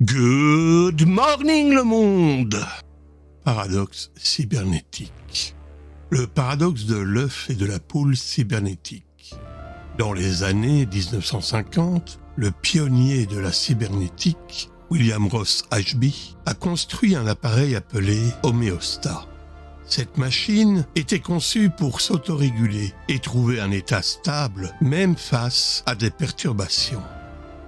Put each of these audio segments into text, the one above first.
Good morning le monde! Paradoxe cybernétique. Le paradoxe de l'œuf et de la poule cybernétique. Dans les années 1950, le pionnier de la cybernétique, William Ross Ashby, a construit un appareil appelé homéostat. Cette machine était conçue pour s'autoréguler et trouver un état stable, même face à des perturbations.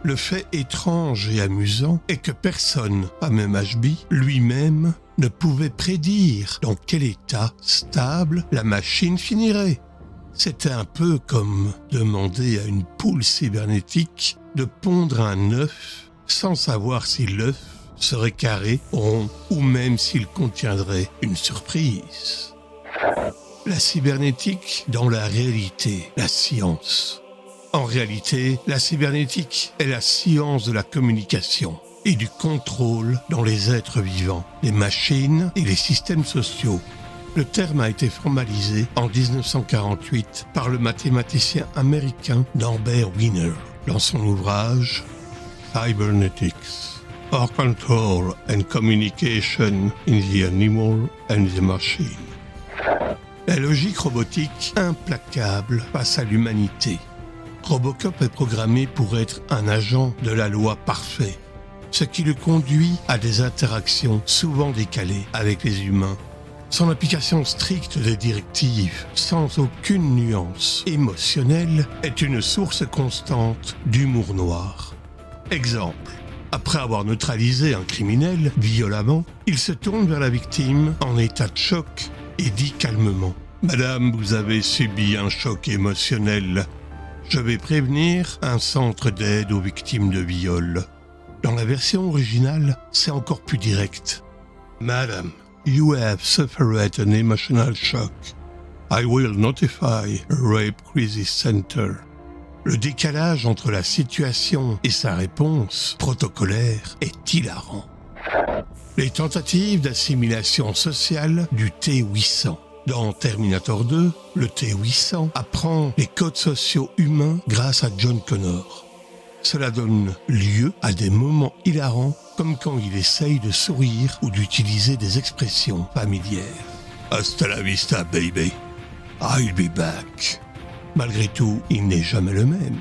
Le fait étrange et amusant est que personne, pas même Ashby, lui-même, ne pouvait prédire dans quel état stable la machine finirait. C'était un peu comme demander à une poule cybernétique de pondre un œuf sans savoir si l'œuf serait carré, rond ou même s'il contiendrait une surprise. La cybernétique dans la réalité, la science. En réalité, la cybernétique est la science de la communication et du contrôle dans les êtres vivants, les machines et les systèmes sociaux. Le terme a été formalisé en 1948 par le mathématicien américain Norbert Wiener dans son ouvrage Cybernetics, or Control and Communication in the Animal and the Machine. La logique robotique implacable face à l'humanité. Robocop est programmé pour être un agent de la loi parfait, ce qui le conduit à des interactions souvent décalées avec les humains. Son application stricte des directives, sans aucune nuance émotionnelle, est une source constante d'humour noir. Exemple, après avoir neutralisé un criminel violemment, il se tourne vers la victime en état de choc et dit calmement « Madame, vous avez subi un choc émotionnel. Je vais prévenir un centre d'aide aux victimes de viol. » Dans la version originale, c'est encore plus direct. « Madam, you have suffered an emotional shock. I will notify a rape crisis center. » Le décalage entre la situation et sa réponse protocolaire est hilarant. Les tentatives d'assimilation sociale du T-800. Dans Terminator 2, le T-800 apprend les codes sociaux humains grâce à John Connor. Cela donne lieu à des moments hilarants comme quand il essaye de sourire ou d'utiliser des expressions familières. Hasta la vista, baby. I'll be back. Malgré tout, il n'est jamais le même.